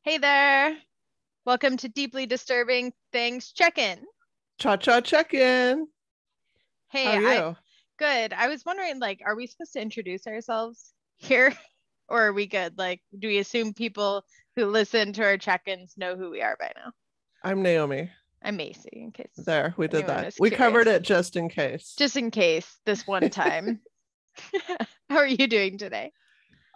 Hey there. Welcome to Deeply Disturbing Things Check-in. Cha-cha check-in. How Hey, are you? good. I was wondering, are we supposed to introduce ourselves here? Or are we good? Do we assume people who listen to our check-ins know who we are by now? I'm Naomi. I'm Macie, in case There, we did anyone that. was We covered curious. it just in case. Just in case this one time. How are you doing today?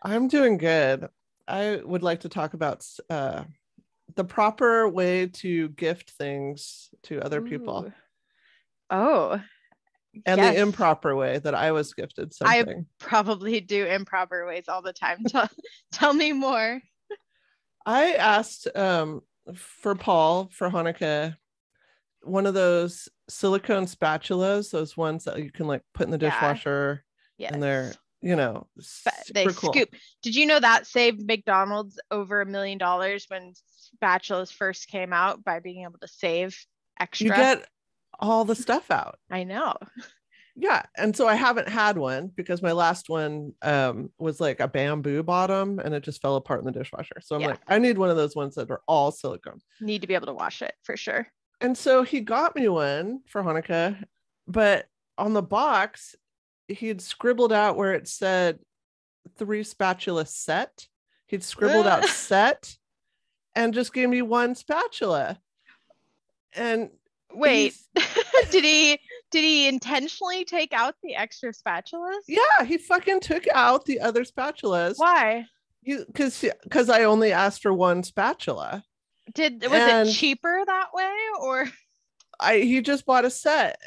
I'm doing good. I would like to talk about the proper way to gift things to other people Ooh. Oh, and the yes. improper way that I was gifted I something. probably do improper ways all the time. Tell me more. I asked for Paul for Hanukkah one of those silicone spatulas, those ones that you can like put in the Yeah. dishwasher, and they're Yes. They super cool. scoop. Did you know that saved McDonald's over $1 million when spatulas first came out by being able to save You extra? get all the stuff out. I know. Yeah, and so I haven't had one because my last one was like a bamboo bottom and it just fell apart in the dishwasher. So I'm Yeah. like, I need one of those ones that are all silicone. Need to be able to wash it for sure. And so he got me one for Hanukkah, but on the box he had scribbled out where it said 3 spatula set. He'd scribbled out set and just gave me one spatula. And Wait, did he intentionally take out the extra spatulas? Yeah, he fucking took out the other spatulas. Why? Because I only asked for one spatula. Was it cheaper that way, or he just bought a set,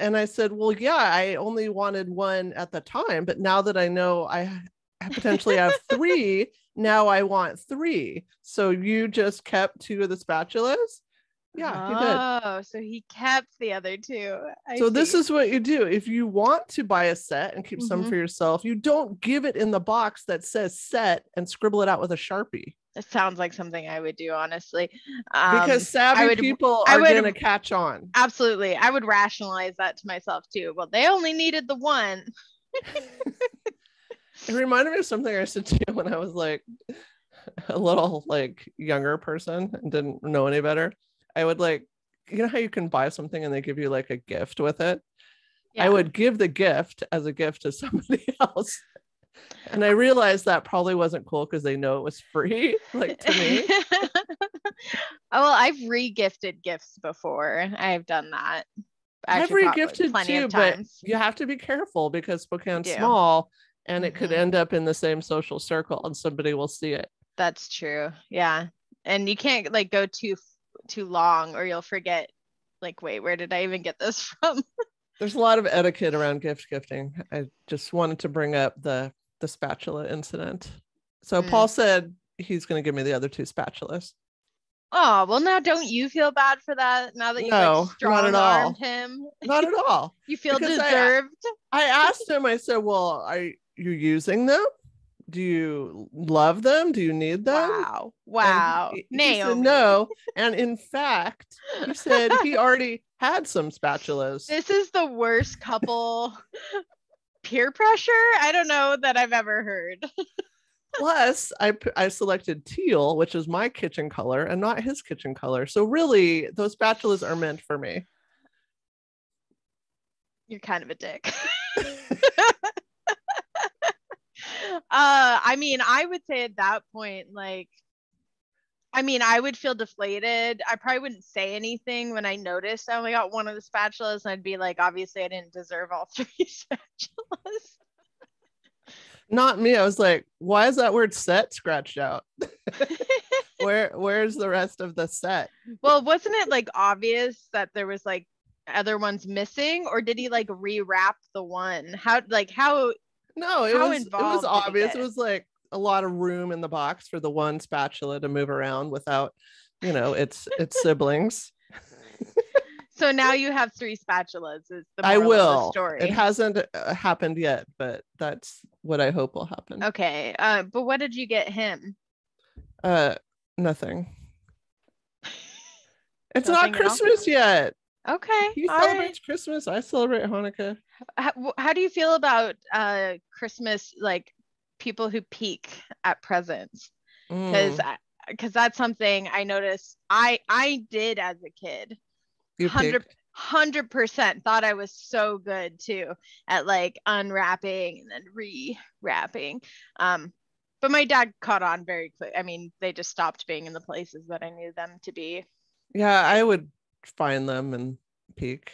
and I said, well, yeah, I only wanted one at the time, but now that I know I potentially have three, now I want three. So you just kept two of the spatulas? Yeah, he did. Oh, so he kept the other two. So this is what you do. If you want to buy a set and keep some for yourself, you don't give it in the box that says set and scribble it out with a Sharpie. It sounds like something I would do, honestly. Because savvy people are going to catch on. Absolutely. I would rationalize that to myself too. Well, they only needed the one. It reminded me of something I used to do when I was like a little like younger person and didn't know any better. I would like, you know how you can buy something and they give you like a gift with it? Yeah. I would give the gift as a gift to somebody else. And I realized that probably wasn't cool because they know it was free, like to me. Well, I've re-gifted gifts before. I've done that. I've re-gifted too, but you have to be careful because Spokane's small and it could end up in the same social circle and somebody will see it. That's true. Yeah. And you can't like go too long or you'll forget like, wait, where did I even get this from? There's a lot of etiquette around gifting. I just wanted to bring up the spatula incident. So Paul said he's going to give me the other two spatulas. Oh, well, now don't you feel bad for that now that you strong-armed him? Not at all. You feel deserved? I asked him, I said, well, are you using them? Do you love them? Do you need them? Wow. He said no. And in fact, he said he already had some spatulas. This is the worst couple peer pressure I don't know that I've ever heard. Plus, I selected teal, which is my kitchen color and not his kitchen color. So really, those spatulas are meant for me. You're kind of a dick. I mean, I would say at that point, I would feel deflated. I probably wouldn't say anything when I noticed I only got one of the spatulas, and I'd be like, obviously I didn't deserve all three spatulas. Not me. I was like, why is that word set scratched out? Where's the rest of the set? Well, wasn't it like obvious that there was like other ones missing, or did he like rewrap the one? No, it was obvious. It was like a lot of room in the box for the one spatula to move around without, its siblings. So now you have 3 spatulas is the moral of the story. It hasn't happened yet, but that's what I hope will happen. Okay. But what did you get him? Nothing. It's not Christmas yet. Okay. He celebrates Christmas. I celebrate Hanukkah. How do you feel about Christmas, like people who peek at presents? Because because that's something I noticed I did as a kid. You 100% thought I was so good too at like unwrapping and then rewrapping. But my dad caught on very quick. I mean, they just stopped being in the places that I knew them to be. Yeah, I would find them and peek.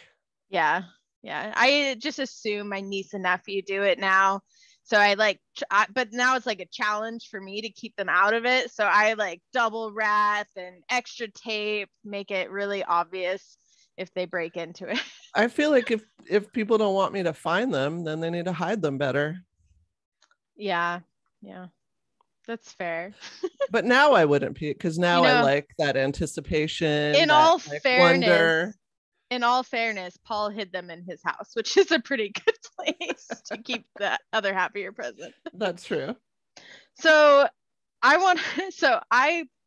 Yeah. I just assume my niece and nephew do it now. So I like, but now it's like a challenge for me to keep them out of it. So I like double wrap and extra tape, make it really obvious if they break into it. I feel like if people don't want me to find them, then they need to hide them better. Yeah. That's fair. But now I wouldn't peek because now I like that anticipation, in that all like fairness, wonder. In all fairness, Paul hid them in his house, which is a pretty good place to keep the other half of your present. That's true. So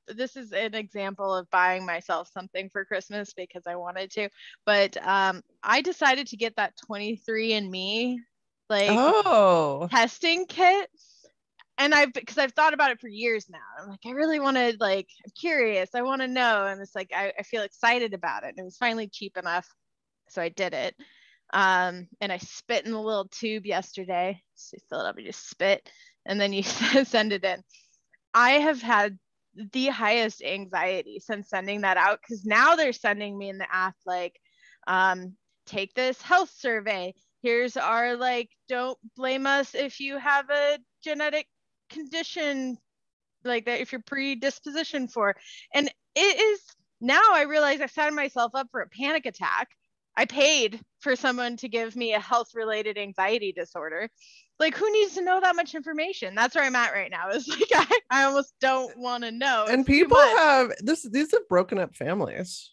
this is an example of buying myself something for Christmas because I wanted to, but I decided to get that 23andMe like testing kit. And because I've thought about it for years now. I'm like, I really want to, like, I'm curious. I want to know. And it's like, I feel excited about it. And it was finally cheap enough. So I did it. And I spit in the little tube yesterday. So you fill it up, you just spit, and then you send it in. I have had the highest anxiety since sending that out, because now they're sending me in the app like, take this health survey. Here's our like, don't blame us if you have a genetic condition like that, if you're predisposition for. And it is, now I realize I signed myself up for a panic attack. I paid for someone to give me a health related anxiety disorder. Like, who needs to know that much information? That's where I'm at right now. It's like I almost don't want to know. And people have these have broken up families.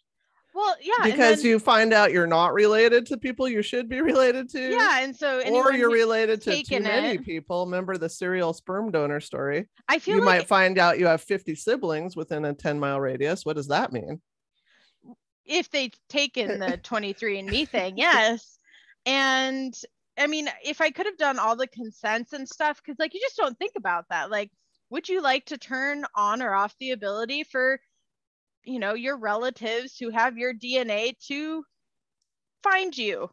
Well, yeah, because you find out you're not related to people you should be related to. Yeah, and so or you're related to too many people. Remember the serial sperm donor story? I feel you might find out you have 50 siblings within a 10-mile radius. What does that mean? If they've taken the 23andMe thing, yes. And I mean, if I could have done all the consents and stuff, because like you just don't think about that. Like, would you like to turn on or off the ability for, you know, your relatives who have your DNA to find you?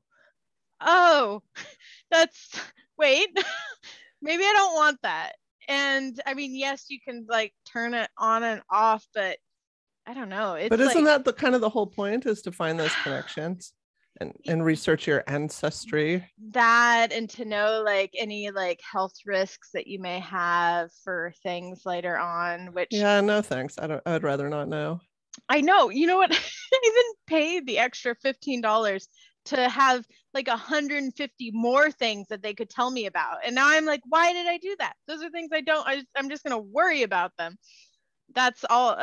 Oh, wait, maybe I don't want that. And I mean, yes, you can like turn it on and off, but I don't know. But isn't that the kind of the whole point, is to find those connections and research your ancestry? That, and to know like any like health risks that you may have for things later on, which no thanks. I'd rather not know. I know. You know what? I even paid the extra $15 to have like 150 more things that they could tell me about. And now I'm like, why did I do that? Those are things I'm just going to worry about them. That's all.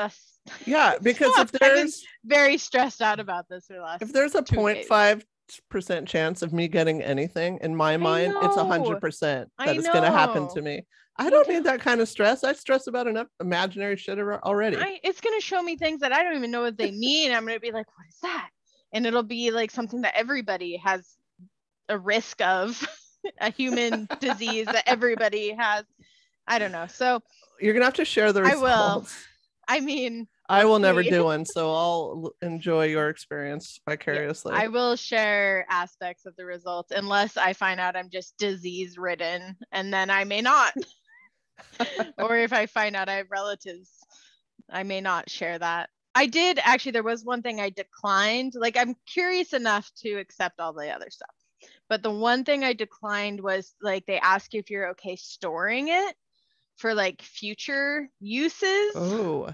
Yeah, because if there's very stressed out about this for the last, if there's a 0.5% chance of me getting anything, in my mind, it's 100% that it's going to happen to me. I don't need that kind of stress. I stress about enough imaginary shit already. It's going to show me things that I don't even know what they mean. I'm going to be like, what is that? And it'll be like something that everybody has a risk of, a human disease that everybody has. I don't know. So you're going to have to share the results. I will. I mean, I will never do one, so I'll enjoy your experience vicariously. I will share aspects of the results unless I find out I'm just disease ridden, and then I may not. Or if I find out I have relatives, I may not share that. I did actually, there was one thing I declined. Like, I'm curious enough to accept all the other stuff. But the one thing I declined was like, they ask you if you're okay storing it for like future uses. Oh,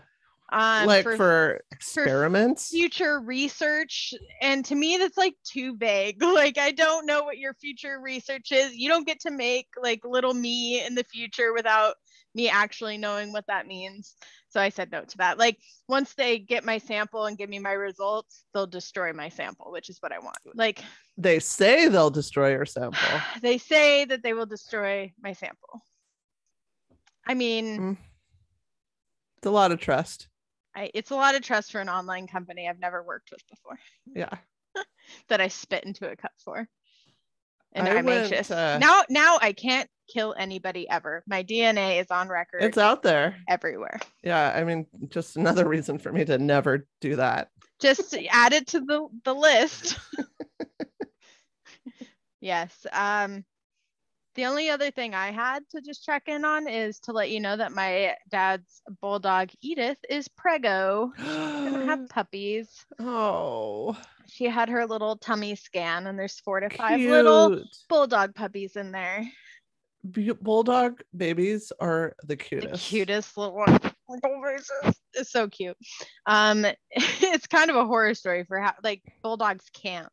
like for experiments, for future research. And to me, that's like too vague. Like, I don't know what your future research is. You don't get to make like little me in the future without me actually knowing what that means. So I said no to that. Like, once they get my sample and give me my results, they'll destroy my sample, which is what I want. Like, they say they'll destroy your sample. They say that they will destroy my sample. I mean, it's a lot of trust. It's a lot of trust for an online company I've never worked with before. Yeah. That I spit into a cup for. And I'm anxious. Now I can't kill anybody ever. My DNA is on record. It's out there everywhere. Yeah, I mean, just another reason for me to never do that. Just add it to the list. Yes. The only other thing I had to just check in on is to let you know that my dad's bulldog Edith is preggo. She's gonna have puppies. Oh. She had her little tummy scan, and there's 4 to 5 little bulldog puppies in there. Bulldog babies are the cutest. The cutest little faces. It's so cute. It's kind of a horror story for how like bulldogs can't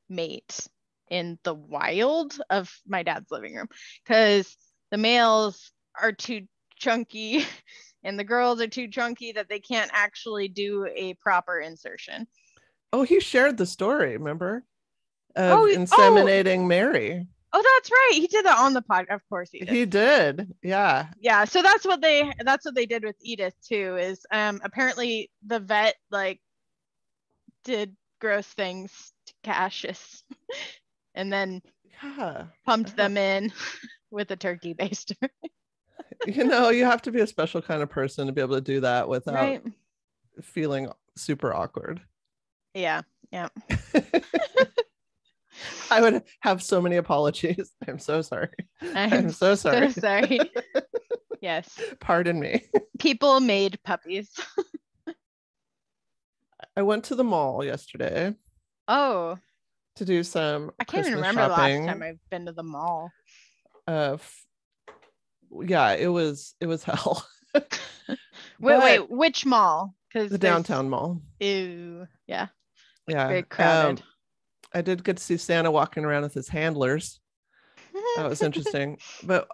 mate in the wild of my dad's living room because the males are too chunky and the girls are too chunky that they can't actually do a proper insertion. Oh, he shared the story, remember? Of inseminating Mary. Oh, that's right. He did that on the pod. Of course he did. He did. Yeah. Yeah. So that's what they did with Edith too, is apparently the vet like did gross things to Cassius and then pumped them in with a turkey baster. You have to be a special kind of person to be able to do that without feeling super awkward. Yeah. Yeah. I would have so many apologies. I'm so sorry. I'm so sorry. So sorry. Yes. Pardon me. People made puppies. I went to the mall yesterday. Oh. To do some I can't even remember shopping. the last time I've been to the mall. Yeah, it was hell. Wait, which mall? Because the downtown mall. Ew. Yeah. Yeah. Very crowded. I did get to see Santa walking around with his handlers. That was interesting. But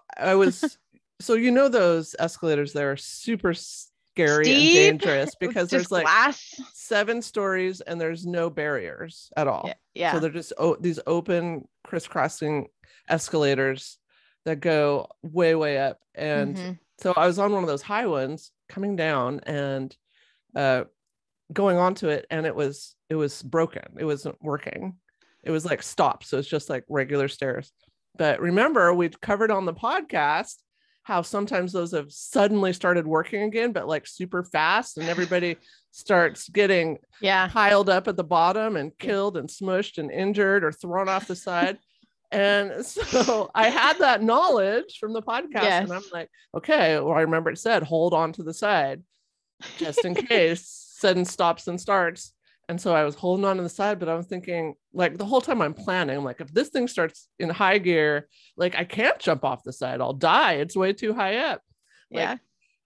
so those escalators there are super scary Steep, and dangerous because there's like glass. 7 stories and there's no barriers at all. Yeah. So they're just these open crisscrossing escalators that go way, way up. And so I was on one of those high ones coming down and going onto it, and it was broken. It wasn't working. It was like stopped. So it's just like regular stairs. But remember, we covered on the podcast how sometimes those have suddenly started working again, but like super fast, and everybody starts getting piled up at the bottom and killed and smushed and injured or thrown off the side. And so I had that knowledge from the podcast, and I'm like, okay, well, I remember it said hold on to the side just in case sudden stops and starts. And so I was holding on to the side, but I was thinking, like, the whole time I'm planning, I'm like, if this thing starts in high gear, like, I can't jump off the side. I'll die. It's way too high up. Like,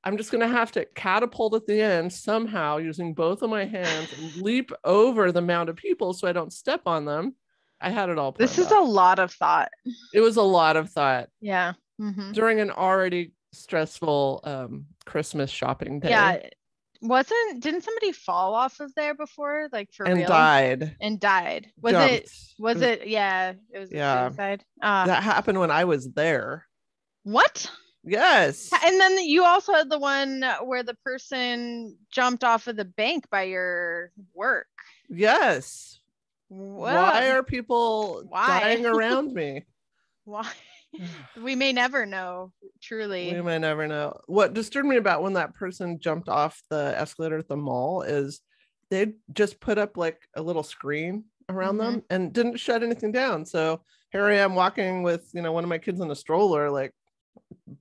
I'm just going to have to catapult at the end somehow using both of my hands and leap over the mound of people so I don't step on them. I had it all planned This is a lot of thought. It was a lot of thought. Yeah. During an already stressful Christmas shopping day. Yeah. Didn't somebody fall off of there before, like for real? Died. Was it a suicide? That happened when I was there. What? Yes. And then you also had the one where the person jumped off of the bank by your work. Yes. Why are people dying around me? Why? We may never know, truly. We may never know. What disturbed me about when that person jumped off the escalator at the mall is they just put up like a little screen around them and didn't shut anything down. So here I am walking with, one of my kids in a stroller, like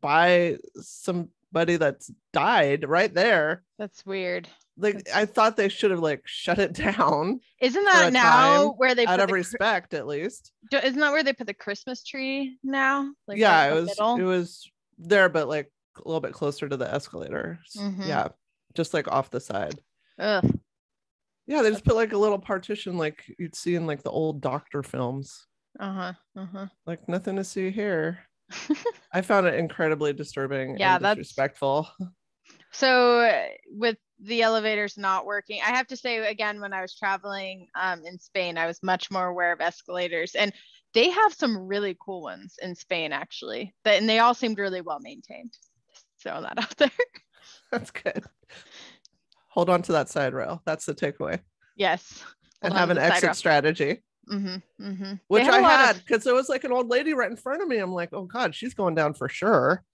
by somebody that's died right there. That's weird. Like, I thought they should have like shut it down. Isn't that now where they out of respect, at least? Isn't that where they put the Christmas tree now? Like it was there, but like a little bit closer to the escalator. Yeah, just like off the side. Ugh. Yeah, they just put like a little partition like you'd see in like the old doctor films. Like, nothing to see here. I found it incredibly disturbing and disrespectful. So with the elevators not working, I have to say again, when I was traveling in Spain, I was much more aware of escalators, and they have some really cool ones in Spain, actually. And they all seemed really well maintained. Just throwing that out there. That's good. Hold on to that side rail. That's the takeaway. Yes. And have an exit strategy. Which I had because there was like an old lady right in front of me. I'm like, oh God, she's going down for sure.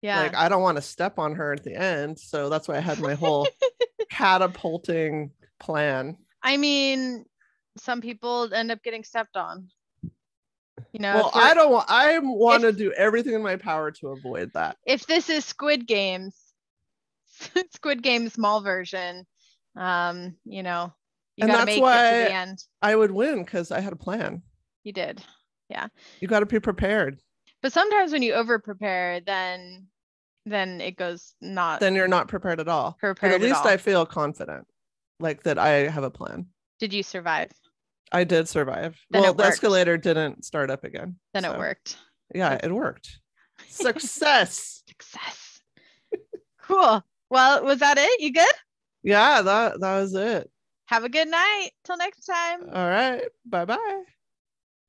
Yeah. Like, I don't want to step on her at the end. So that's why I had my whole catapulting plan. I mean, some people end up getting stepped on. You know, well, I want to do everything in my power to avoid that. If this is Squid Game small version, you know, you got to make it to the end. I would win because I had a plan. You did. Yeah. You got to be prepared. But sometimes when you over prepare, then it goes not. Then you're not prepared at all. But at least I feel confident, like that I have a plan. Did you survive? I did survive. Well, the escalator didn't start up again. Then it worked. Yeah, it worked. Success. Success. Cool. Well, was that it? You good? Yeah, that was it. Have a good night. Till next time. All right. Bye-bye.